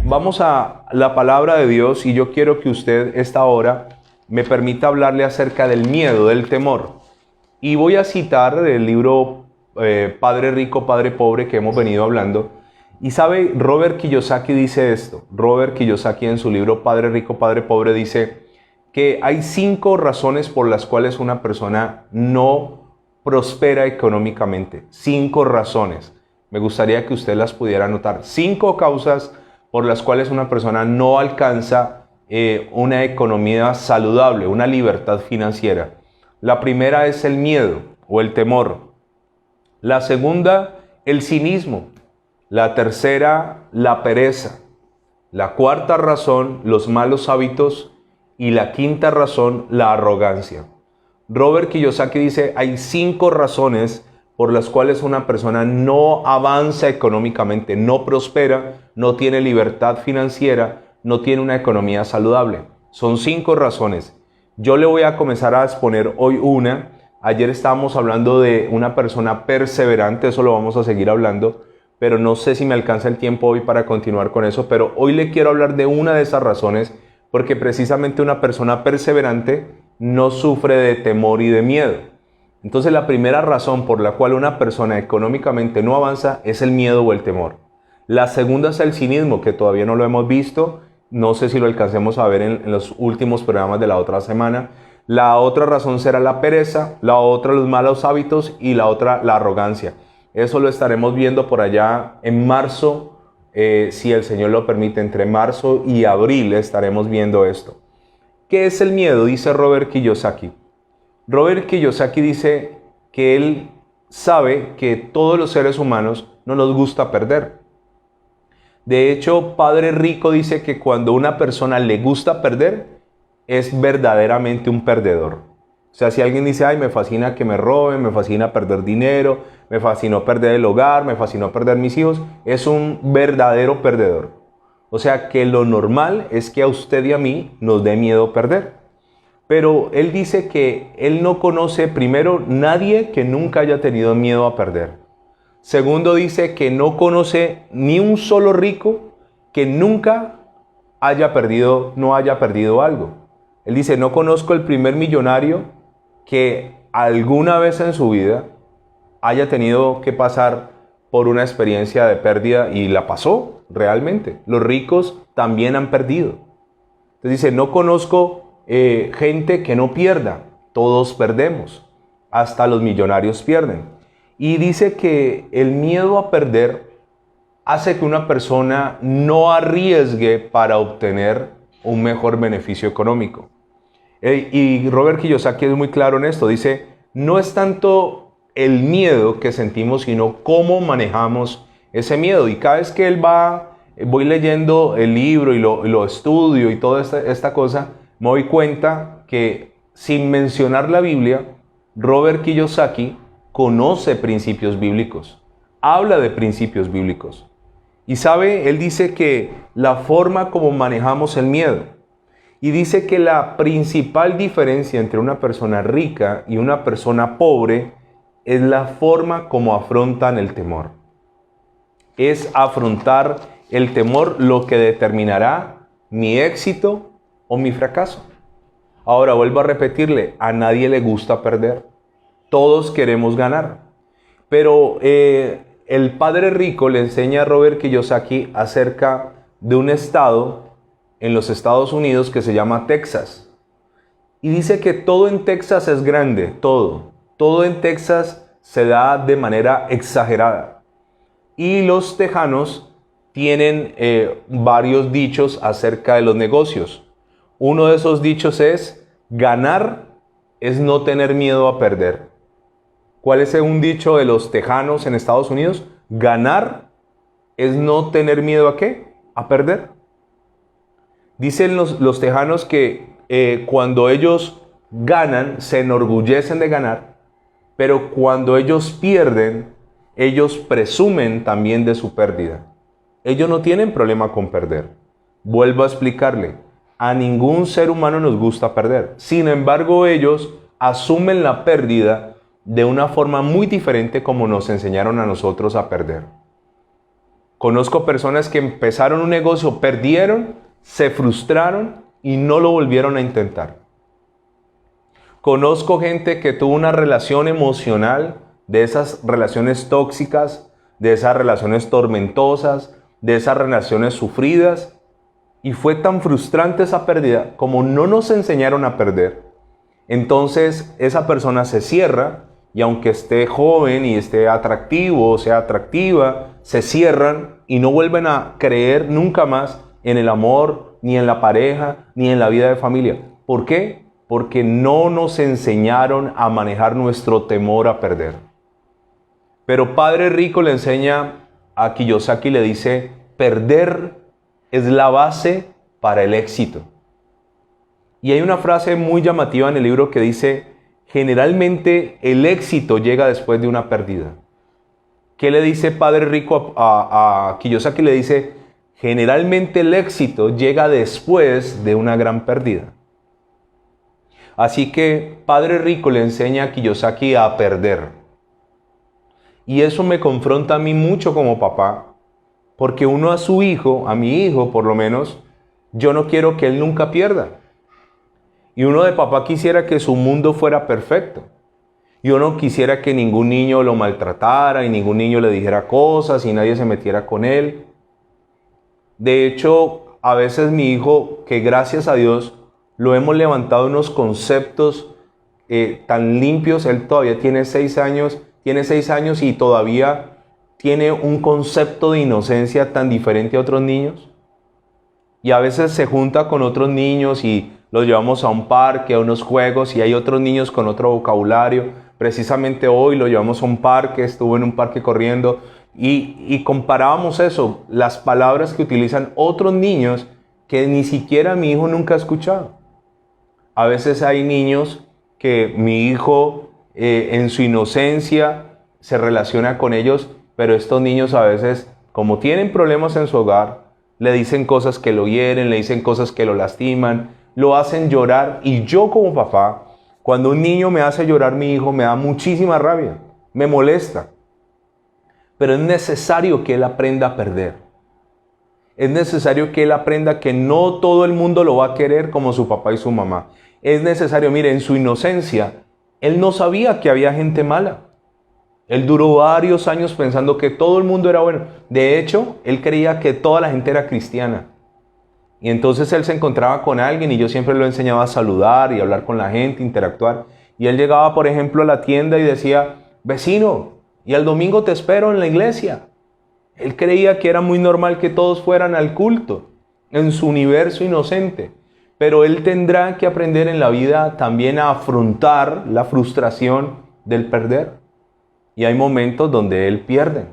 Vamos a la palabra de Dios y yo quiero que usted esta hora me permita hablarle acerca del miedo, del temor. Y voy a citar el libro Padre Rico, Padre Pobre que hemos venido hablando. Y sabe, Robert Kiyosaki dice esto. Robert Kiyosaki en su libro Padre Rico, Padre Pobre dice que hay 5 razones por las cuales una persona no prospera económicamente. 5 razones. Me gustaría que usted las pudiera anotar. 5 causas por las cuales una persona no alcanza una economía saludable, una libertad financiera. La primera es el miedo o el temor. La segunda, el cinismo. La tercera, la pereza. La cuarta razón, los malos hábitos. Y la quinta razón, la arrogancia. Robert Kiyosaki dice, hay 5 razones por las cuales una persona no avanza económicamente, no prospera, no tiene libertad financiera, no tiene una economía saludable. Son 5 razones. Yo le voy a comenzar a exponer hoy una. Ayer estábamos hablando de una persona perseverante, eso lo vamos a seguir hablando, pero no sé si me alcanza el tiempo hoy para continuar con eso, pero hoy le quiero hablar de una de esas razones, porque precisamente una persona perseverante no sufre de temor y de miedo. Entonces la primera razón por la cual una persona económicamente no avanza es el miedo o el temor. La segunda es el cinismo, que todavía no lo hemos visto. No sé si lo alcancemos a ver en los últimos programas de la otra semana. La otra razón será la pereza, la otra los malos hábitos y la otra la arrogancia. Eso lo estaremos viendo por allá en marzo, si el Señor lo permite, entre marzo y abril estaremos viendo esto. ¿Qué es el miedo? Dice Robert Kiyosaki. Robert Kiyosaki dice que él sabe que todos los seres humanos no nos gusta perder. De hecho, Padre Rico dice que cuando una persona le gusta perder, es verdaderamente un perdedor. O sea, si alguien dice, ay, me fascina que me roben, me fascina perder dinero, me fascinó perder el hogar, me fascinó perder mis hijos, es un verdadero perdedor. O sea, que lo normal es que a usted y a mí nos dé miedo perder. Pero él dice que él no conoce, primero, nadie que nunca haya tenido miedo a perder. Segundo, dice que no conoce ni un solo rico que nunca no haya perdido algo. Él dice, no conozco el primer millonario que alguna vez en su vida haya tenido que pasar por una experiencia de pérdida y la pasó realmente. Los ricos también han perdido. Entonces dice, no conozco gente que no pierda, todos perdemos, hasta los millonarios pierden. Y dice que el miedo a perder hace que una persona no arriesgue para obtener un mejor beneficio económico. Y Robert Kiyosaki es muy claro en esto, dice, no es tanto el miedo que sentimos, sino cómo manejamos ese miedo. Y cada vez que voy leyendo el libro y lo estudio y toda esta cosa, me doy cuenta que sin mencionar la Biblia, Robert Kiyosaki conoce principios bíblicos, habla de principios bíblicos. Y sabe, él dice que la forma como manejamos el miedo, y dice que la principal diferencia entre una persona rica y una persona pobre es la forma como afrontan el temor. Es afrontar el temor lo que determinará mi éxito o mi fracaso. Ahora vuelvo a repetirle, a nadie le gusta perder. Todos queremos ganar. Pero el Padre Rico le enseña a Robert Kiyosaki acerca de un estado en los Estados Unidos que se llama Texas. Y dice que todo en Texas es grande, todo. Todo en Texas se da de manera exagerada. Y los tejanos tienen varios dichos acerca de los negocios. Uno de esos dichos es, ganar es no tener miedo a perder. ¿Cuál es un dicho de los tejanos en Estados Unidos? Ganar es no tener miedo ¿a qué? A perder. Dicen los tejanos que cuando ellos ganan, se enorgullecen de ganar, pero cuando ellos pierden, ellos presumen también de su pérdida. Ellos no tienen problema con perder. Vuelvo a explicarle, a ningún ser humano nos gusta perder. Sin embargo, ellos asumen la pérdida de una forma muy diferente como nos enseñaron a nosotros a perder. Conozco personas que empezaron un negocio, perdieron, se frustraron y no lo volvieron a intentar. Conozco gente que tuvo una relación emocional, de esas relaciones tóxicas, de esas relaciones tormentosas, de esas relaciones sufridas, y fue tan frustrante esa pérdida como no nos enseñaron a perder. Entonces esa persona se cierra y aunque esté joven y esté atractivo o sea atractiva, se cierran y no vuelven a creer nunca más en el amor, ni en la pareja, ni en la vida de familia. ¿Por qué? Porque no nos enseñaron a manejar nuestro temor a perder. Pero Padre Rico le enseña a Kiyosaki, le dice, perder es la base para el éxito. Y hay una frase muy llamativa en el libro que dice, generalmente el éxito llega después de una pérdida. ¿Qué le dice Padre Rico a Kiyosaki? Le dice, generalmente el éxito llega después de una gran pérdida. Así que Padre Rico le enseña a Kiyosaki a perder. Y eso me confronta a mí mucho como papá, porque uno a su hijo, a mi hijo por lo menos, yo no quiero que él nunca pierda. Y uno de papá quisiera que su mundo fuera perfecto. Y uno quisiera que ningún niño lo maltratara y ningún niño le dijera cosas y nadie se metiera con él. De hecho, a veces mi hijo, que gracias a Dios lo hemos levantado unos conceptos tan limpios, él todavía tiene 6 años y todavía tiene un concepto de inocencia tan diferente a otros niños. Y a veces se junta con otros niños y los llevamos a un parque, a unos juegos, y hay otros niños con otro vocabulario. Precisamente hoy lo llevamos a un parque, estuvo en un parque corriendo y comparábamos eso, las palabras que utilizan otros niños que ni siquiera mi hijo nunca ha escuchado. A veces hay niños que mi hijo en su inocencia se relaciona con ellos, pero estos niños a veces, como tienen problemas en su hogar, le dicen cosas que lo hieren, le dicen cosas que lo lastiman, lo hacen llorar. Y yo como papá, cuando un niño me hace llorar mi hijo, me da muchísima rabia, me molesta. Pero es necesario que él aprenda a perder. Es necesario que él aprenda que no todo el mundo lo va a querer como su papá y su mamá. Es necesario, mire, en su inocencia, él no sabía que había gente mala. Él duró varios años pensando que todo el mundo era bueno. De hecho, él creía que toda la gente era cristiana. Y entonces él se encontraba con alguien y yo siempre lo enseñaba a saludar y a hablar con la gente, interactuar. Y él llegaba, por ejemplo, a la tienda y decía, vecino, y el domingo te espero en la iglesia. Él creía que era muy normal que todos fueran al culto, en su universo inocente. Pero él tendrá que aprender en la vida también a afrontar la frustración del perder. Y hay momentos donde él pierde.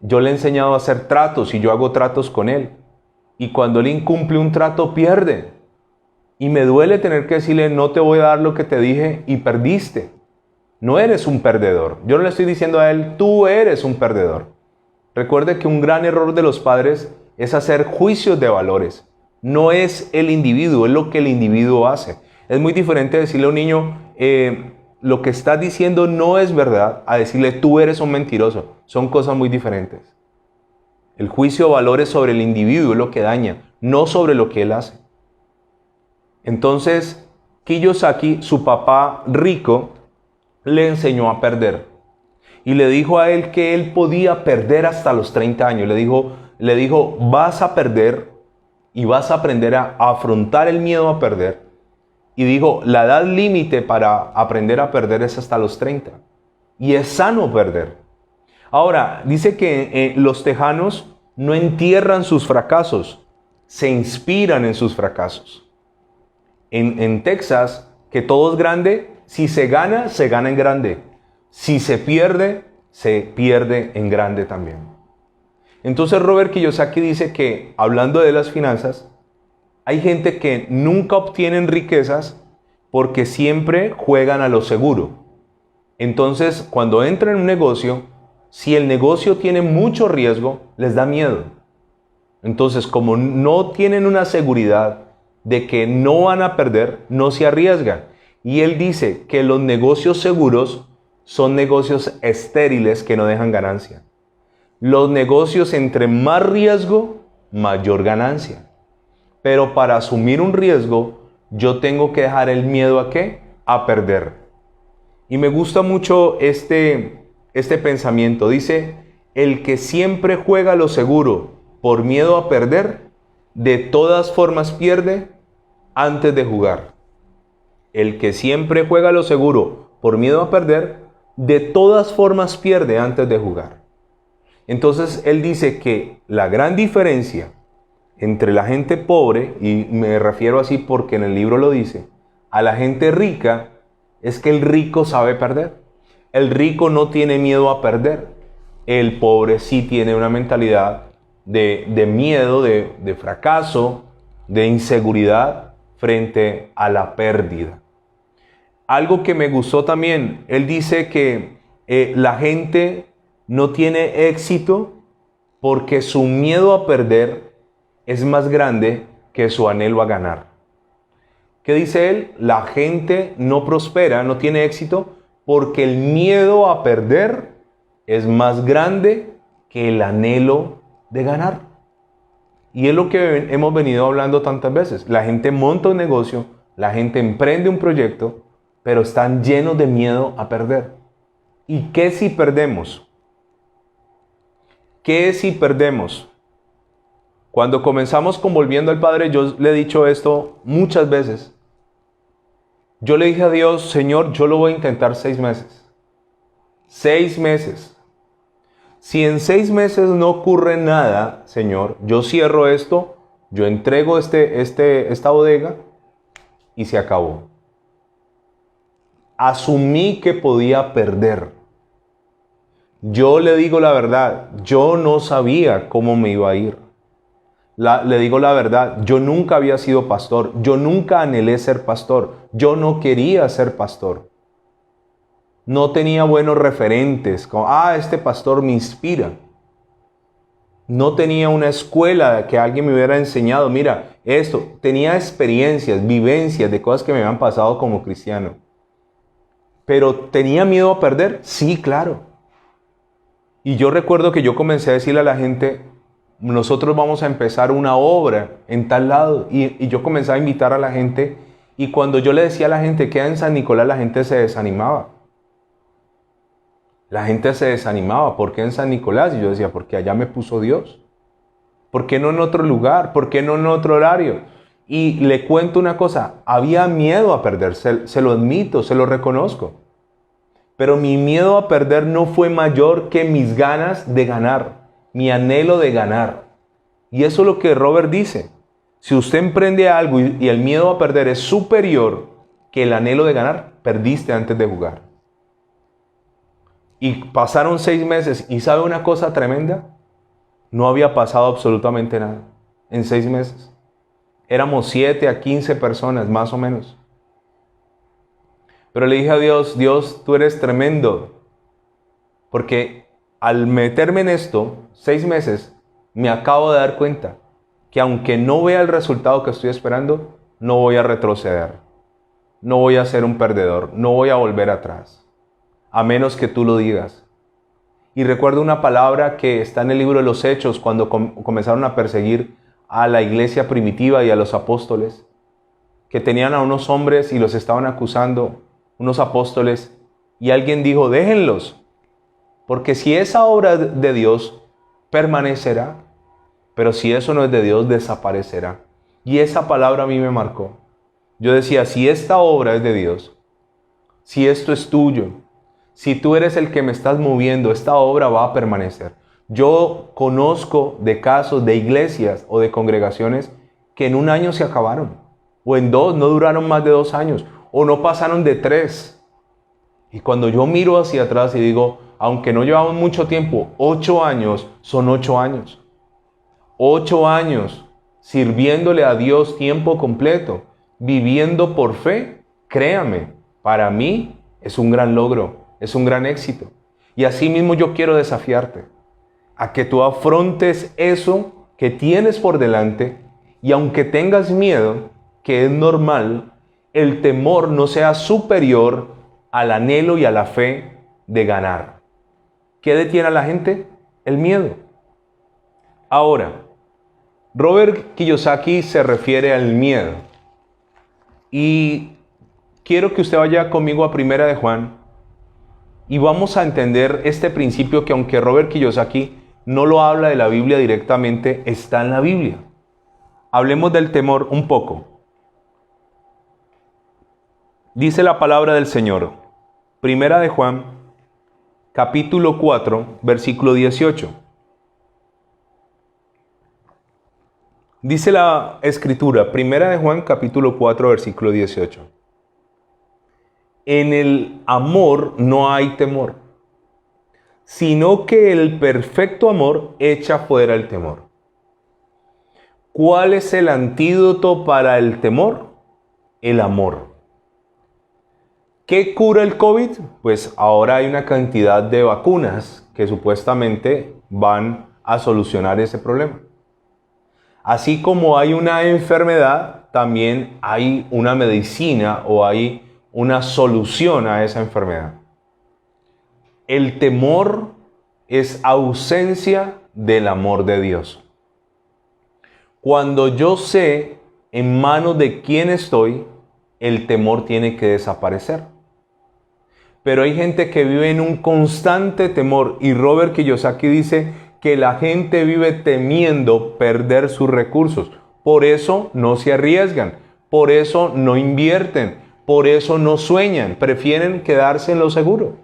Yo le he enseñado a hacer tratos y yo hago tratos con él. Y cuando él incumple un trato, pierde. Y me duele tener que decirle, no te voy a dar lo que te dije y perdiste. No eres un perdedor. Yo no le estoy diciendo a él, tú eres un perdedor. Recuerde que un gran error de los padres es hacer juicios de valores. No es el individuo, es lo que el individuo hace. Es muy diferente decirle a un niño, lo que estás diciendo no es verdad, a decirle, tú eres un mentiroso. Son cosas muy diferentes. El juicio de valores sobre el individuo es lo que daña, no sobre lo que él hace. Entonces, Kiyosaki, su papá rico, le enseñó a perder. Y le dijo a él que él podía perder hasta los 30 años. Le dijo, vas a perder y vas a aprender a afrontar el miedo a perder. Y dijo, la edad límite para aprender a perder es hasta los 30. Y es sano perder. Ahora, dice que los tejanos no entierran sus fracasos, se inspiran en sus fracasos. En Texas, que todo es grande, si se gana en grande. Si se pierde en grande también. Entonces Robert Kiyosaki dice que, hablando de las finanzas, hay gente que nunca obtienen riquezas porque siempre juegan a lo seguro. Entonces, cuando entran en un negocio, si el negocio tiene mucho riesgo, les da miedo. Entonces, como no tienen una seguridad de que no van a perder, no se arriesgan. Y él dice que los negocios seguros son negocios estériles que no dejan ganancia. Los negocios entre más riesgo, mayor ganancia. Pero para asumir un riesgo, yo tengo que dejar el miedo ¿a qué? A perder. Y me gusta mucho este pensamiento. Dice, el que siempre juega lo seguro por miedo a perder, de todas formas pierde antes de jugar. El que siempre juega lo seguro por miedo a perder, de todas formas pierde antes de jugar. Entonces él dice que la gran diferencia entre la gente pobre, y me refiero así porque en el libro lo dice, a la gente rica, es que el rico sabe perder. El rico no tiene miedo a perder. El pobre sí tiene una mentalidad de miedo, de fracaso, de inseguridad frente a la pérdida. Algo que me gustó también, él dice que la gente no tiene éxito porque su miedo a perder es más grande que su anhelo a ganar. ¿Qué dice él? La gente no prospera, no tiene éxito porque el miedo a perder es más grande que el anhelo de ganar. Y es lo que hemos venido hablando tantas veces. La gente monta un negocio, la gente emprende un proyecto, pero están llenos de miedo a perder. ¿Y qué si perdemos? ¿Qué si perdemos? Cuando comenzamos con Volviendo al Padre, yo le he dicho esto muchas veces. Yo le dije a Dios, Señor, yo lo voy a intentar 6 meses. 6 meses. Si en 6 meses no ocurre nada, Señor, yo cierro esto, yo entrego esta bodega y se acabó. Asumí que podía perder. Yo le digo la verdad, yo no sabía cómo me iba a ir. Le digo la verdad, yo nunca había sido pastor, yo nunca anhelé ser pastor, yo no quería ser pastor. No tenía buenos referentes, como, este pastor me inspira. No tenía una escuela que alguien me hubiera enseñado, mira, esto. Tenía experiencias, vivencias de cosas que me habían pasado como cristiano. Pero ¿tenía miedo a perder? Sí, claro. Y yo recuerdo que yo comencé a decirle a la gente, nosotros vamos a empezar una obra en tal lado. Y yo comencé a invitar a la gente. Y cuando yo le decía a la gente, queda en San Nicolás, la gente se desanimaba. La gente se desanimaba. ¿Por qué en San Nicolás? Y yo decía, porque allá me puso Dios. ¿Por qué no en otro lugar? ¿Por qué no en otro horario? Y le cuento una cosa, había miedo a perder, se lo admito, se lo reconozco. Pero mi miedo a perder no fue mayor que mis ganas de ganar, mi anhelo de ganar. Y eso es lo que Robert dice. Si usted emprende algo y el miedo a perder es superior que el anhelo de ganar, perdiste antes de jugar. Y pasaron 6 meses y ¿sabe una cosa tremenda? No había pasado absolutamente nada en 6 meses. Éramos 7 a 15 personas, más o menos. Pero le dije a Dios, Dios, tú eres tremendo. Porque al meterme en esto, 6 meses, me acabo de dar cuenta que aunque no vea el resultado que estoy esperando, no voy a retroceder. No voy a ser un perdedor, no voy a volver atrás. A menos que tú lo digas. Y recuerdo una palabra que está en el libro de los Hechos, cuando comenzaron a perseguir a la iglesia primitiva y a los apóstoles, que tenían a unos hombres y los estaban acusando, unos apóstoles, y alguien dijo, déjenlos, porque si esa obra de Dios permanecerá, pero si eso no es de Dios, desaparecerá. Y esa palabra a mí me marcó. Yo decía, si esta obra es de Dios, si esto es tuyo, si tú eres el que me estás moviendo, esta obra va a permanecer. Yo conozco de casos de iglesias o de congregaciones que en 1 año se acabaron, o en 2, no duraron más de 2 años, o no pasaron de 3. Y cuando yo miro hacia atrás y digo, aunque no llevamos mucho tiempo, 8 años son 8 años. 8 años sirviéndole a Dios tiempo completo, viviendo por fe, créame, para mí es un gran logro. Es un gran éxito. Y así mismo yo quiero desafiarte a que tú afrontes eso que tienes por delante y aunque tengas miedo, que es normal, el temor no sea superior al anhelo y a la fe de ganar. ¿Qué detiene a la gente? El miedo. Ahora, Robert Kiyosaki se refiere al miedo. Y quiero que usted vaya conmigo a Primera de Juan y vamos a entender este principio que, aunque Robert Kiyosaki no lo habla de la Biblia directamente, está en la Biblia. Hablemos del temor un poco. Dice la palabra del Señor, Primera de Juan, capítulo 4, versículo 18. Dice la Escritura, Primera de Juan, capítulo 4, versículo 18. En el amor no hay temor, sino que el perfecto amor echa fuera el temor. ¿Cuál es el antídoto para el temor? El amor. ¿Qué cura el COVID? Pues ahora hay una cantidad de vacunas que supuestamente van a solucionar ese problema. Así como hay una enfermedad, también hay una medicina o hay una solución a esa enfermedad. El temor es ausencia del amor de Dios. Cuando yo sé en manos de quién estoy, el temor tiene que desaparecer. Pero hay gente que vive en un constante temor, y Robert Kiyosaki dice que la gente vive temiendo perder sus recursos. Por eso no se arriesgan, por eso no invierten, por eso no sueñan, prefieren quedarse en lo seguro.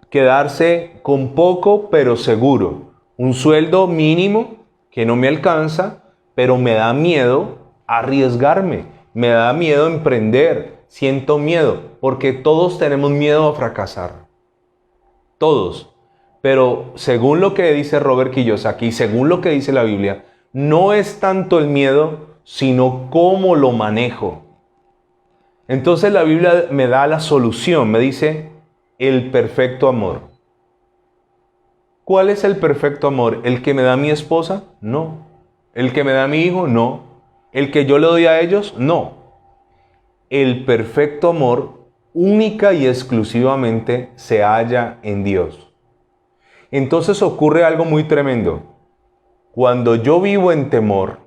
Quedarse con poco pero seguro. Un sueldo mínimo que no me alcanza, pero me da miedo arriesgarme, me da miedo emprender, siento miedo, porque todos tenemos miedo a fracasar. Todos. Pero según lo que dice Robert Kiyosaki, según lo que dice la Biblia, no es tanto el miedo, sino cómo lo manejo. Entonces la Biblia me da la solución, me dice el perfecto amor. ¿Cuál es el perfecto amor? ¿El que me da mi esposa? No. ¿El que me da mi hijo? No. ¿El que yo le doy a ellos? No. El perfecto amor única y exclusivamente se halla en Dios. Entonces ocurre algo muy tremendo. Cuando yo vivo en temor,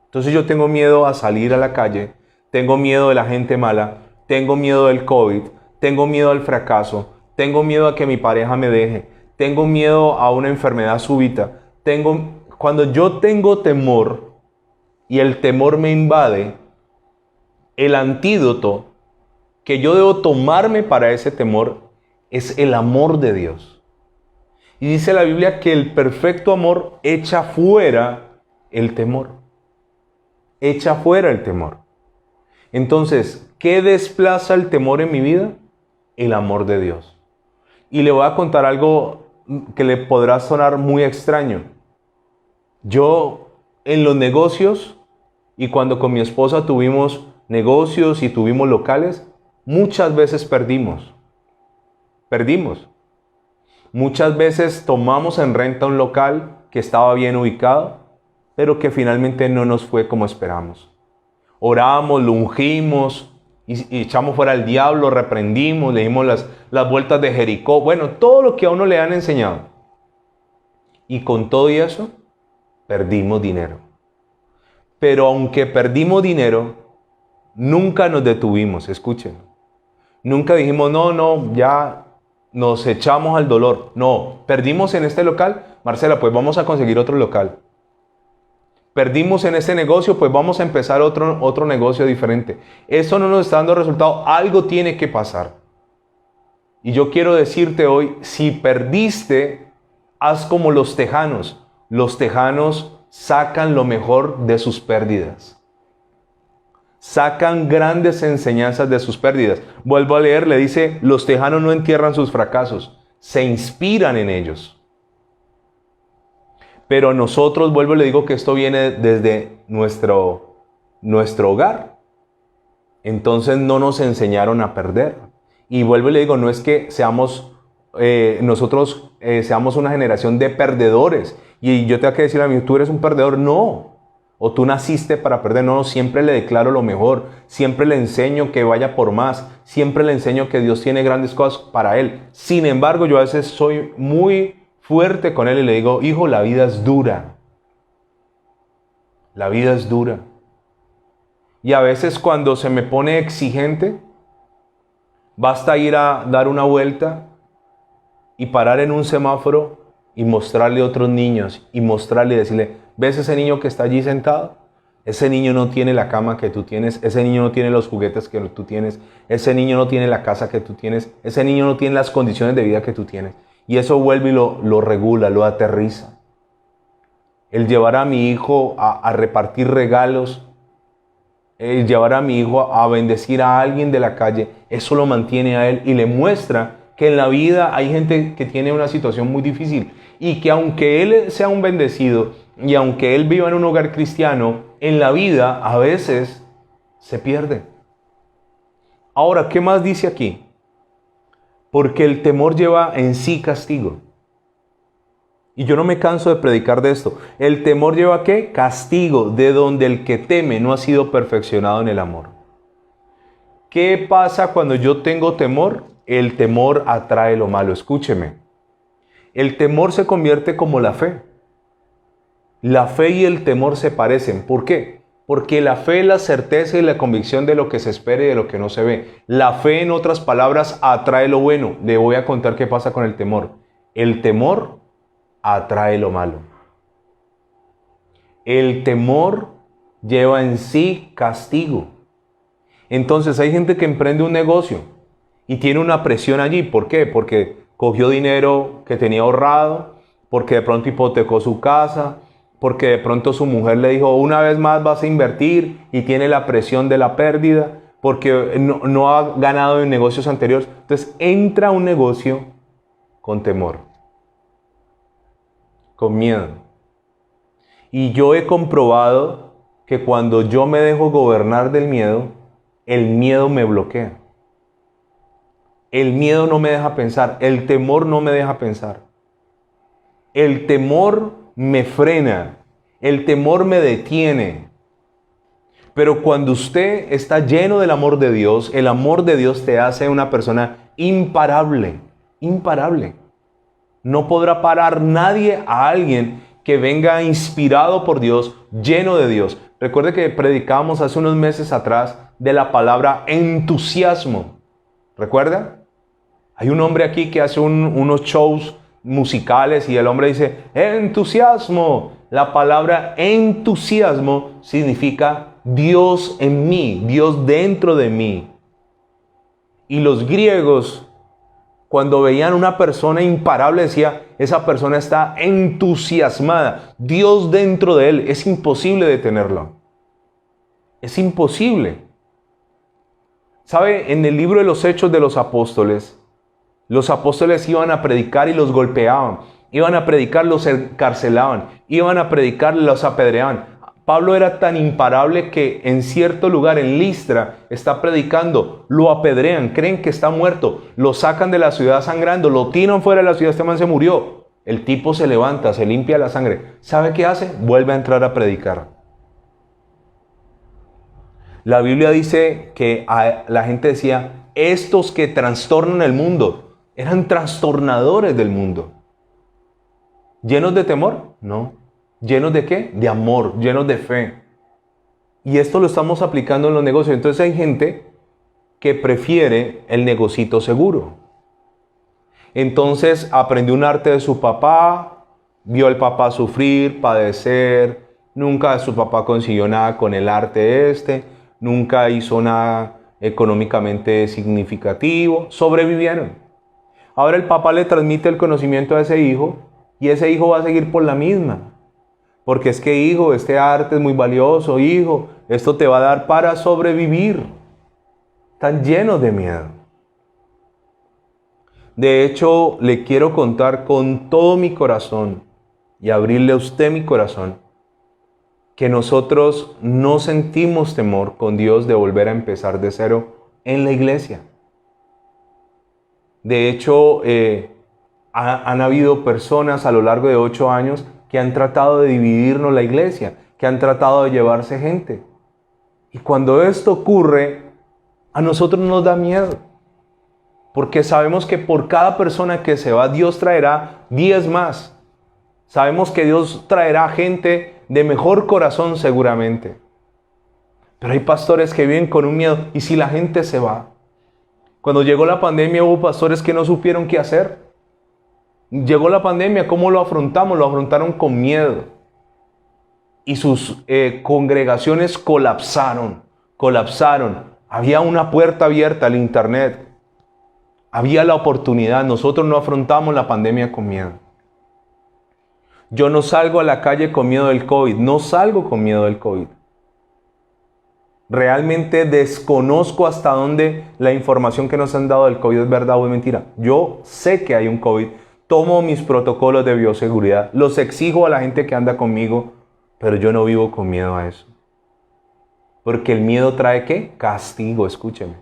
entonces yo tengo miedo a salir a la calle, tengo miedo de la gente mala, tengo miedo del COVID, tengo miedo al fracaso, tengo miedo a que mi pareja me deje, tengo miedo a una enfermedad súbita. Cuando yo tengo temor y el temor me invade, el antídoto que yo debo tomarme para ese temor es el amor de Dios. Y dice la Biblia que el perfecto amor echa fuera el temor. Echa fuera el temor. Entonces, ¿qué desplaza el temor en mi vida? El amor de Dios. Y le voy a contar algo que le podrá sonar muy extraño. Yo en los negocios, y cuando con mi esposa tuvimos negocios y tuvimos locales, muchas veces perdimos. Muchas veces tomamos en renta un local que estaba bien ubicado, pero que finalmente no nos fue como esperamos. Oramos, lo ungimos, y echamos fuera al diablo, reprendimos, le dimos las vueltas de Jericó. Bueno, todo lo que a uno le han enseñado. Y con todo eso, perdimos dinero. Pero aunque perdimos dinero, nunca nos detuvimos, escuchen. Nunca dijimos, no, ya nos echamos al dolor. No, perdimos en este local, Marcela, pues vamos a conseguir otro local. Perdimos en este negocio, pues vamos a empezar otro negocio diferente. Eso no nos está dando resultado, algo tiene que pasar. Y yo quiero decirte hoy, si perdiste, haz como los tejanos. Los tejanos sacan lo mejor de sus pérdidas. Sacan grandes enseñanzas de sus pérdidas. Vuelvo a leer, le dice, los tejanos no entierran sus fracasos, se inspiran en ellos. Pero nosotros, vuelvo y le digo que esto viene desde nuestro hogar. Entonces no nos enseñaron a perder. Y vuelvo y le digo, no es que nosotros seamos una generación de perdedores. Y yo tengo que decirle a mí, tú eres un perdedor. No, o tú naciste para perder. No, siempre le declaro lo mejor, siempre le enseño que vaya por más, siempre le enseño que Dios tiene grandes cosas para él. Sin embargo, yo a veces soy muy fuerte con él y le digo, hijo, la vida es dura. La vida es dura. Y a veces cuando se me pone exigente, basta ir a dar una vuelta y parar en un semáforo y mostrarle a otros niños y mostrarle y decirle, ¿ves ese niño que está allí sentado? Ese niño no tiene la cama que tú tienes, ese niño no tiene los juguetes que tú tienes, ese niño no tiene la casa que tú tienes, ese niño no tiene las condiciones de vida que tú tienes. Y eso vuelve y lo regula, lo aterriza. El llevar a mi hijo a repartir regalos, el llevar a mi hijo a bendecir a alguien de la calle, eso lo mantiene a él y le muestra que en la vida hay gente que tiene una situación muy difícil y que aunque él sea un bendecido y aunque él viva en un hogar cristiano, en la vida a veces se pierde. Ahora, ¿qué más dice aquí? Porque el temor lleva en sí castigo. Y yo no me canso de predicar de esto. ¿El temor lleva qué? Castigo, de donde el que teme no ha sido perfeccionado en el amor. ¿Qué pasa cuando yo tengo temor? El temor atrae lo malo. Escúcheme. El temor se convierte como la fe. La fe y el temor se parecen. ¿Por qué? Porque la fe es la certeza y la convicción de lo que se espera y de lo que no se ve. La fe, en otras palabras, atrae lo bueno. Le voy a contar qué pasa con el temor. El temor atrae lo malo. El temor lleva en sí castigo. Entonces hay gente que emprende un negocio y tiene una presión allí. ¿Por qué? Porque cogió dinero que tenía ahorrado, porque de pronto hipotecó su casa, porque de pronto su mujer le dijo, una vez más vas a invertir y tiene la presión de la pérdida, porque no ha ganado en negocios anteriores. Entonces entra a un negocio con temor, con miedo. Y yo he comprobado que cuando yo me dejo gobernar del miedo, el miedo me bloquea. El miedo no me deja pensar, el temor no me deja pensar. El temor me frena, el temor me detiene. Pero cuando usted está lleno del amor de Dios, el amor de Dios te hace una persona imparable, imparable. No podrá parar nadie a alguien que venga inspirado por Dios, lleno de Dios. Recuerde que predicábamos hace unos meses atrás de la palabra entusiasmo. ¿Recuerda? Hay un hombre aquí que hace unos shows musicales y el hombre dice, entusiasmo. La palabra entusiasmo significa Dios en mí, Dios dentro de mí. Y los griegos, cuando veían una persona imparable, decía, esa persona está entusiasmada. Dios dentro de él, es imposible detenerlo. Es imposible. ¿Sabe? En el libro de los Hechos de los Apóstoles iban a predicar y los golpeaban. Iban a predicar, los encarcelaban. Iban a predicar, los apedreaban. Pablo era tan imparable que en cierto lugar, en Listra, está predicando. Lo apedrean, creen que está muerto. Lo sacan de la ciudad sangrando, lo tiran fuera de la ciudad, este man se murió. El tipo se levanta, se limpia la sangre. ¿Sabe qué hace? Vuelve a entrar a predicar. La Biblia dice que la gente decía, estos que trastornan el mundo, eran trastornadores del mundo. ¿Llenos de temor? No. ¿Llenos de qué? De amor, llenos de fe. Y esto lo estamos aplicando en los negocios. Entonces hay gente que prefiere el negocito seguro. Entonces aprendió un arte de su papá, vio al papá sufrir, padecer, nunca su papá consiguió nada con el arte nunca hizo nada económicamente significativo, sobrevivieron. Ahora el papá le transmite el conocimiento a ese hijo y ese hijo va a seguir por la misma. Porque es que, hijo, este arte es muy valioso, hijo, esto te va a dar para sobrevivir. Están llenos de miedo. De hecho, le quiero contar con todo mi corazón y abrirle a usted mi corazón que nosotros no sentimos temor con Dios de volver a empezar de cero en la iglesia. De hecho, han habido personas a lo largo de 8 años que han tratado de dividirnos la iglesia. que han tratado de llevarse gente. Y cuando esto ocurre, a nosotros nos da miedo. Porque sabemos que por cada persona que se va, Dios traerá 10 más. Sabemos que Dios traerá gente de mejor corazón seguramente. Pero hay pastores que viven con un miedo. ¿Y si la gente se va? Cuando llegó la pandemia hubo pastores que no supieron qué hacer. Llegó la pandemia, ¿cómo lo afrontamos? Lo afrontaron con miedo. Y sus congregaciones colapsaron. Había una puerta abierta al internet. Había la oportunidad. Nosotros no afrontamos la pandemia con miedo. Yo no salgo a la calle con miedo del COVID. No salgo con miedo del COVID. Realmente desconozco hasta dónde la información que nos han dado del COVID es verdad o es mentira. Yo sé que hay un COVID. Tomo mis protocolos de bioseguridad. Los exijo a la gente que anda conmigo. Pero yo no vivo con miedo a eso. Porque el miedo trae ¿qué? Castigo, escúcheme.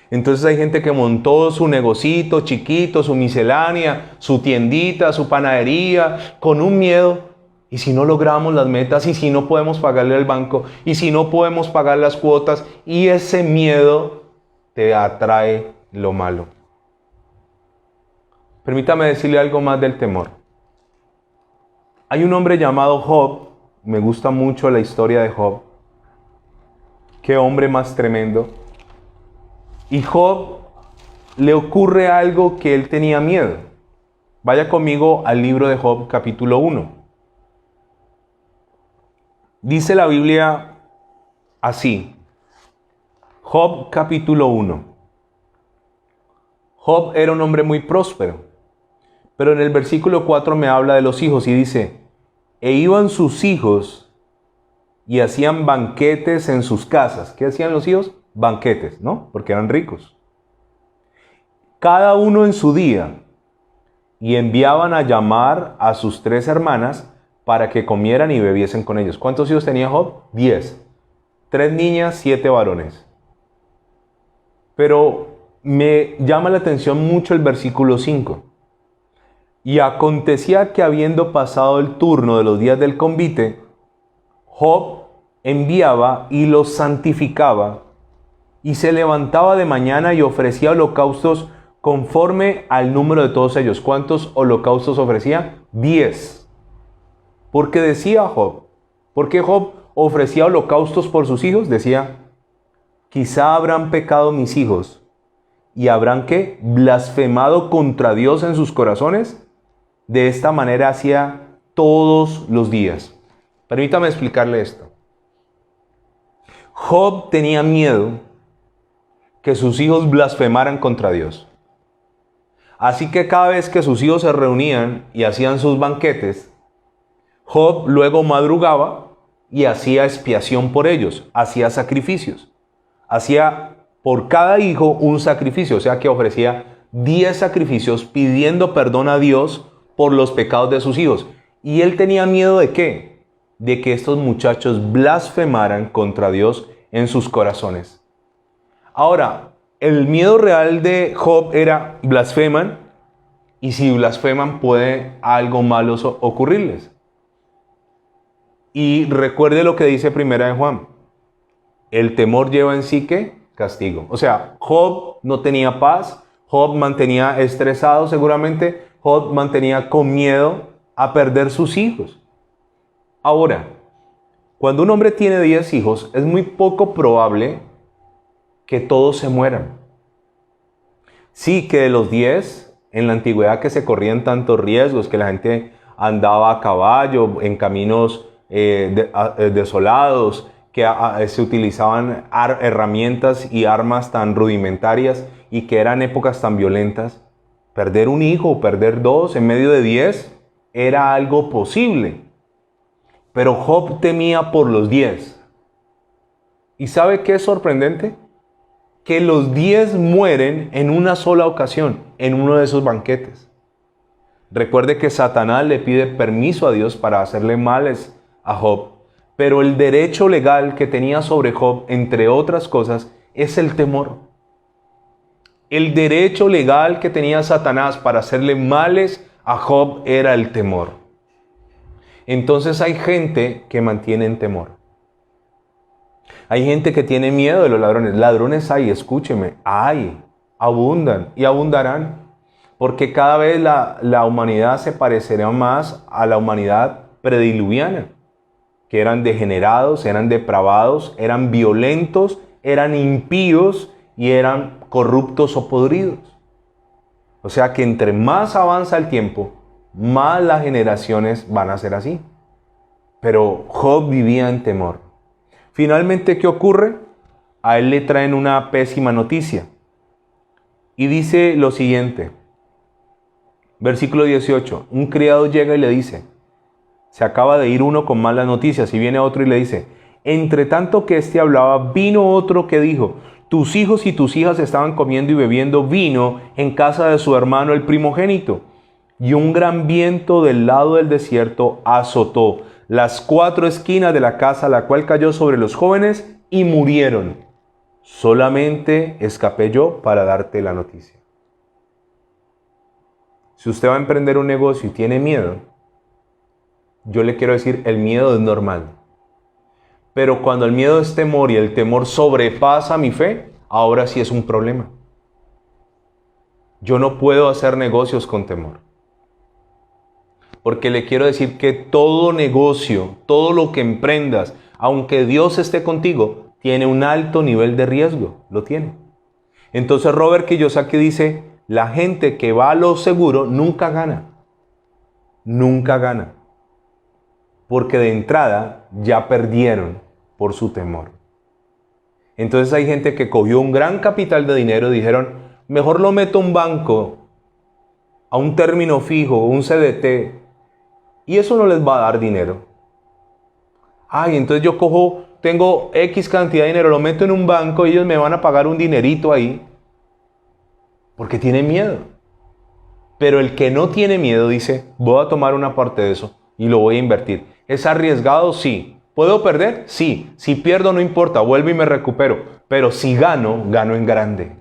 Entonces hay gente que montó su negocito chiquito, su miscelánea, su tiendita, su panadería, con un miedo. Y si no logramos las metas, y si no podemos pagarle al banco, y si no podemos pagar las cuotas, y ese miedo te atrae lo malo. Permítame decirle algo más del temor. Hay un hombre llamado Job, me gusta mucho la historia de Job. Qué hombre más tremendo. Y Job le ocurre algo que él tenía miedo. Vaya conmigo al libro de Job, capítulo 1. Dice la Biblia así. Job, capítulo 1. Job era un hombre muy próspero. Pero en el versículo 4 me habla de los hijos y dice: e iban sus hijos y hacían banquetes en sus casas. ¿Qué hacían los hijos? Banquetes, ¿no? Porque eran ricos. Cada uno en su día. Y enviaban a llamar a sus 3 hermanas para que comieran y bebiesen con ellos. ¿Cuántos hijos tenía Job? 10. 3 niñas, 7 varones. Pero me llama la atención mucho el versículo 5. Y acontecía que habiendo pasado el turno de los días del convite, Job enviaba y los santificaba, y se levantaba de mañana y ofrecía holocaustos conforme al número de todos ellos. ¿Cuántos holocaustos ofrecía? 10. Porque decía Job, ¿por qué Job ofrecía holocaustos por sus hijos? Decía, quizá habrán pecado mis hijos, y habrán ¿qué? Blasfemado contra Dios en sus corazones. De esta manera hacía todos los días. Permítame explicarle esto. Job tenía miedo que sus hijos blasfemaran contra Dios. Así que cada vez que sus hijos se reunían y hacían sus banquetes, Job luego madrugaba y hacía expiación por ellos, hacía sacrificios. Hacía por cada hijo un sacrificio, o sea que ofrecía 10 sacrificios pidiendo perdón a Dios por los pecados de sus hijos. ¿Y él tenía miedo de qué? De que estos muchachos blasfemaran contra Dios en sus corazones. Ahora, el miedo real de Job era blasfeman, y si blasfeman puede algo malo ocurrirles. Y recuerde lo que dice Primera de Juan. El temor lleva en sí ¿qué? Castigo. O sea, Job no tenía paz, Job mantenía estresado seguramente, Job mantenía con miedo a perder sus hijos. Ahora, cuando un hombre tiene 10 hijos, es muy poco probable que todos se mueran. Sí que de los 10, en la antigüedad que se corrían tantos riesgos, que la gente andaba a caballo, en caminos desolados, que se utilizaban herramientas y armas tan rudimentarias y que eran épocas tan violentas, perder un hijo o perder 2 en medio de 10 era algo posible. Pero Job temía por los 10. ¿Y sabe qué es sorprendente? Que los 10 mueren en una sola ocasión, en uno de esos banquetes. Recuerde que Satanás le pide permiso a Dios para hacerle males a Job, pero el derecho legal que tenía sobre Job, entre otras cosas, es el temor. El derecho legal que tenía Satanás para hacerle males a Job era el temor. Entonces hay gente que mantiene en temor. Hay gente que tiene miedo de los ladrones. Ladrones hay, escúcheme, hay, abundan y abundarán. Porque cada vez la humanidad se parecerá más a la humanidad prediluviana, que eran degenerados, eran depravados, eran violentos, eran impíos y eran corruptos o podridos. O sea que entre más avanza el tiempo, más las generaciones van a ser así. Pero Job vivía en temor. Finalmente, ¿qué ocurre? A él le traen una pésima noticia. Y dice lo siguiente. Versículo 18. Un criado llega y le dice, se acaba de ir uno con malas noticias, y viene otro y le dice, entre tanto que éste hablaba, vino otro que dijo, tus hijos y tus hijas estaban comiendo y bebiendo vino en casa de su hermano el primogénito. Y un gran viento del lado del desierto azotó las 4 esquinas de la casa, la cual cayó sobre los jóvenes y murieron. Solamente escapé yo para darte la noticia. Si usted va a emprender un negocio y tiene miedo, yo le quiero decir, el miedo es normal. Pero cuando el miedo es temor y el temor sobrepasa mi fe, ahora sí es un problema. Yo no puedo hacer negocios con temor. Porque le quiero decir que todo negocio, todo lo que emprendas, aunque Dios esté contigo, tiene un alto nivel de riesgo. Lo tiene. Entonces Robert Kiyosaki dice, la gente que va a lo seguro nunca gana. Nunca gana. Porque de entrada ya perdieron por su temor. Entonces hay gente que cogió un gran capital de dinero y dijeron, mejor lo meto a un banco, a un término fijo, un CDT, y eso no les va a dar dinero. Ay, entonces yo tengo X cantidad de dinero, lo meto en un banco y ellos me van a pagar un dinerito ahí, porque tienen miedo. Pero el que no tiene miedo dice, voy a tomar una parte de eso y lo voy a invertir. ¿Es arriesgado? Sí. ¿Puedo perder? Sí. Si pierdo no importa, vuelvo y me recupero. Pero si gano, gano en grande.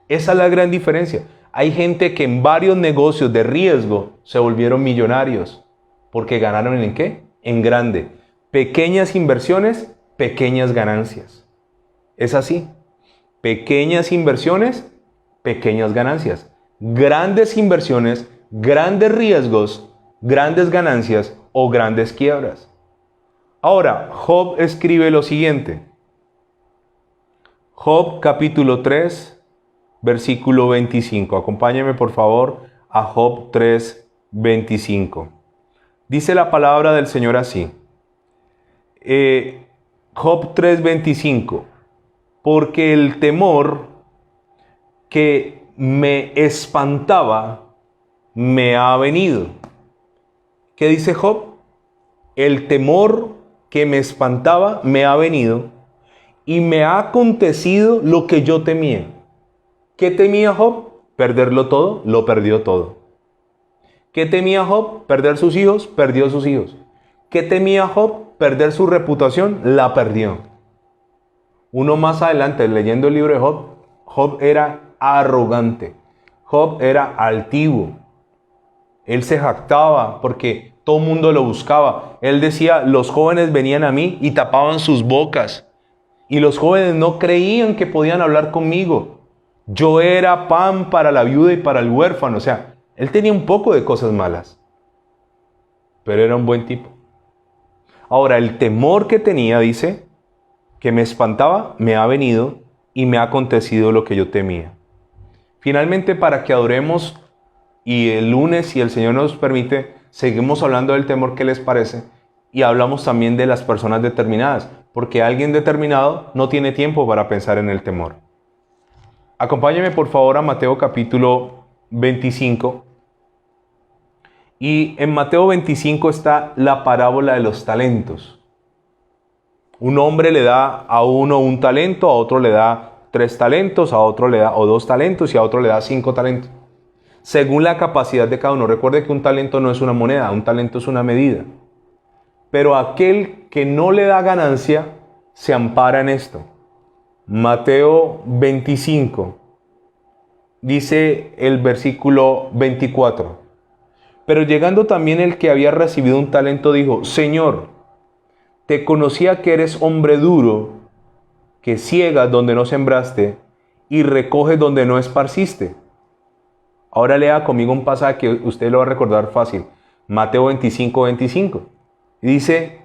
Esa es la gran diferencia. Hay gente que en varios negocios de riesgo se volvieron millonarios. ¿Porque ganaron en qué? En grande. Pequeñas inversiones, pequeñas ganancias. Es así. Pequeñas inversiones, pequeñas ganancias. Grandes inversiones, grandes riesgos, grandes ganancias o grandes quiebras. Ahora, Job escribe lo siguiente. Job capítulo 3, versículo 25. Acompáñame por favor a Job 3, 25. Dice la palabra del Señor así. Job 3, 25. Porque el temor que me espantaba me ha venido. ¿Qué dice Job? El temor que me espantaba me ha venido y me ha acontecido lo que yo temía. ¿Qué temía Job? Perderlo todo, lo perdió todo. ¿Qué temía Job? Perder sus hijos, perdió sus hijos. ¿Qué temía Job? Perder su reputación, la perdió. Uno más adelante, leyendo el libro de Job, Job era arrogante. Job era altivo. Él se jactaba porque todo el mundo lo buscaba. Él decía, los jóvenes venían a mí y tapaban sus bocas. Y los jóvenes no creían que podían hablar conmigo. Yo era pan para la viuda y para el huérfano. O sea, él tenía un poco de cosas malas. Pero era un buen tipo. Ahora, el temor que tenía, dice, que me espantaba, me ha venido y me ha acontecido lo que yo temía. Finalmente, para que adoremos y el lunes, si el Señor nos permite, seguimos hablando del temor, ¿qué les parece? Y hablamos también de las personas determinadas, porque alguien determinado no tiene tiempo para pensar en el temor. Acompáñenme por favor a Mateo capítulo 25. Y en Mateo 25 está la parábola de los talentos. Un hombre le da a uno un talento, a otro le da 3 talentos, a otro le da 2 talentos y a otro le da 5 talentos. Según la capacidad de cada uno. Recuerde que un talento no es una moneda, un talento es una medida. Pero aquel que no le da ganancia se ampara en esto. Mateo 25, dice el versículo 24. Pero llegando también el que había recibido un talento, dijo: Señor, te conocía que eres hombre duro, que ciegas donde no sembraste y recoges donde no esparciste. Ahora lea conmigo un pasaje que usted lo va a recordar fácil. Mateo 25:25. Dice: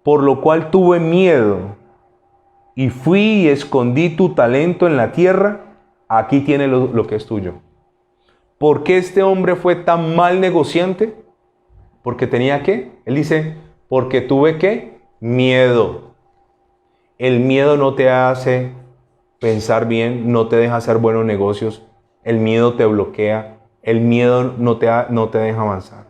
por lo cual tuve miedo y fui y escondí tu talento en la tierra. Aquí tiene lo que es tuyo. ¿Por qué este hombre fue tan mal negociante? Porque tenía ¿qué? Él dice: porque tuve ¿qué? Miedo. El miedo no te hace pensar bien, no te deja hacer buenos negocios. El miedo te bloquea. El miedo no te deja avanzar.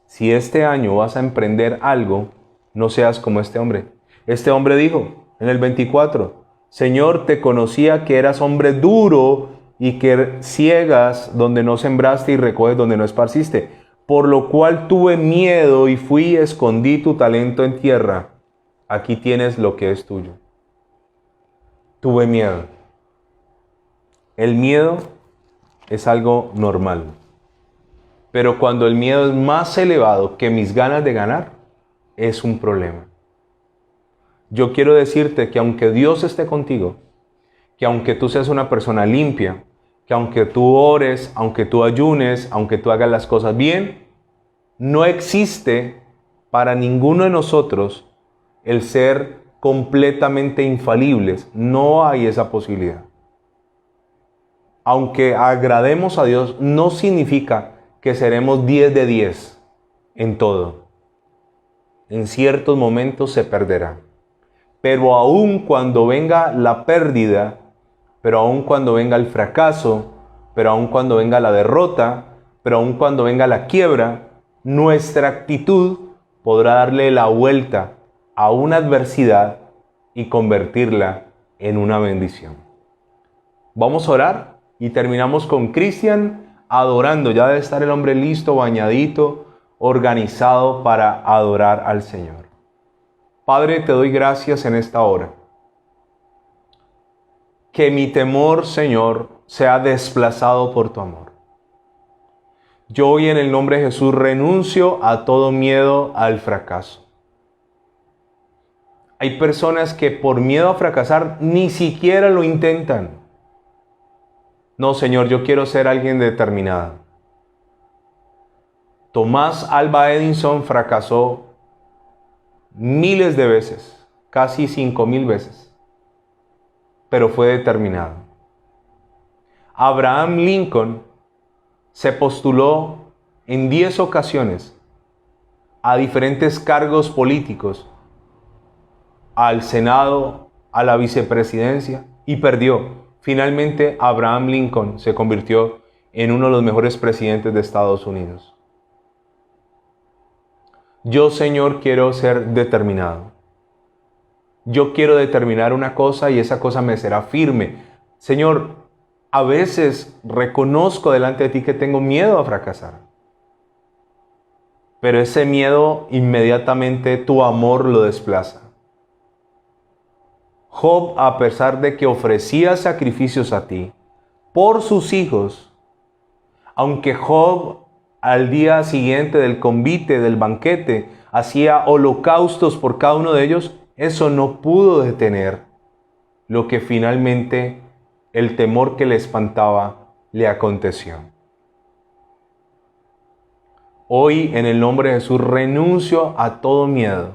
Si este año vas a emprender algo, no seas como este hombre. Este hombre dijo en el 24: Señor, te conocía que eras hombre duro y que ciegas donde no sembraste y recoges donde no esparciste. Por lo cual tuve miedo y fui y escondí tu talento en tierra. Aquí tienes lo que es tuyo. Tuve miedo. El miedo es algo normal. Pero cuando el miedo es más elevado que mis ganas de ganar, es un problema. Yo quiero decirte que aunque Dios esté contigo, que aunque tú seas una persona limpia, que aunque tú ores, aunque tú ayunes, aunque tú hagas las cosas bien, no existe para ninguno de nosotros el ser completamente infalibles. No hay esa posibilidad. Aunque agrademos a Dios, no significa que seremos 10 de 10 en todo. En ciertos momentos se perderá. Pero aun cuando venga la pérdida, pero aun cuando venga el fracaso, pero aun cuando venga la derrota, pero aun cuando venga la quiebra, nuestra actitud podrá darle la vuelta a una adversidad y convertirla en una bendición. Vamos a orar y terminamos con Cristian adorando. Ya debe estar el hombre listo, bañadito, organizado para adorar al Señor. Padre, te doy gracias en esta hora. Que mi temor, Señor, sea desplazado por tu amor. Yo hoy en el nombre de Jesús renuncio a todo miedo al fracaso. Hay personas que por miedo a fracasar ni siquiera lo intentan. No, Señor, yo quiero ser alguien determinado. Tomás Alva Edison fracasó miles de veces, casi 5,000 veces, pero fue determinado. Abraham Lincoln se postuló en 10 ocasiones a diferentes cargos políticos, al Senado, a la vicepresidencia, y perdió. Finalmente, Abraham Lincoln se convirtió en uno de los mejores presidentes de Estados Unidos. Yo, Señor, quiero ser determinado. Yo quiero determinar una cosa y esa cosa me será firme. Señor, a veces reconozco delante de ti que tengo miedo a fracasar. Pero ese miedo inmediatamente tu amor lo desplaza. Job, a pesar de que ofrecía sacrificios a ti por sus hijos, aunque Job al día siguiente del convite, del banquete, hacía holocaustos por cada uno de ellos, eso no pudo detener lo que finalmente el temor que le espantaba le aconteció. Hoy, en el nombre de Jesús, renuncio a todo miedo.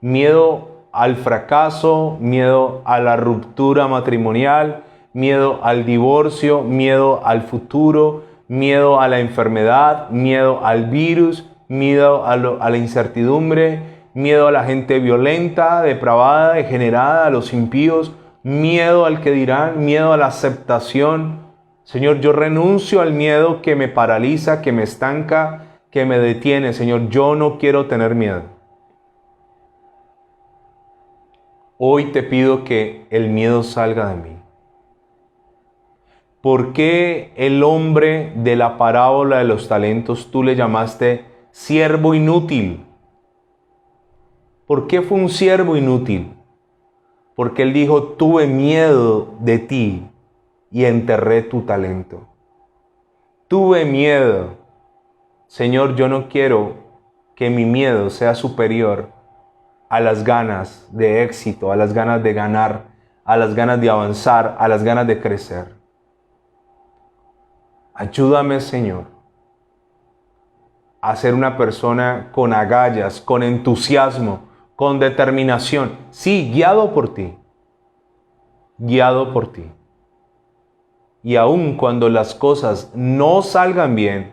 Miedo al fracaso, miedo a la ruptura matrimonial, miedo al divorcio, miedo al futuro, miedo a la enfermedad, miedo al virus, miedo a la incertidumbre, miedo a la gente violenta, depravada, degenerada, a los impíos, miedo al que dirán, miedo a la aceptación. Señor, yo renuncio al miedo que me paraliza, que me estanca, que me detiene. Señor, yo no quiero tener miedo. Hoy te pido que el miedo salga de mí. ¿Por qué el hombre de la parábola de los talentos tú le llamaste siervo inútil? ¿Por qué fue un siervo inútil? Porque él dijo: tuve miedo de ti y enterré tu talento. tuve miedo. Señor, yo no quiero que mi miedo sea superior a las ganas de éxito, a las ganas de ganar, a las ganas de avanzar, a las ganas de crecer. Ayúdame, Señor, a ser una persona con agallas, con entusiasmo, con determinación. Sí, guiado por ti. Guiado por ti. Y aun cuando las cosas no salgan bien,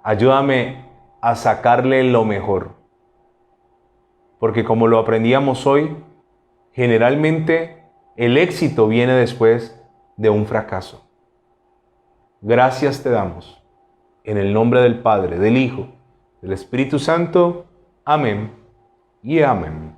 ayúdame a sacarle lo mejor. Porque como lo aprendíamos hoy, generalmente el éxito viene después de un fracaso. Gracias te damos. En el nombre del Padre, del Hijo, del Espíritu Santo. Amén y amén.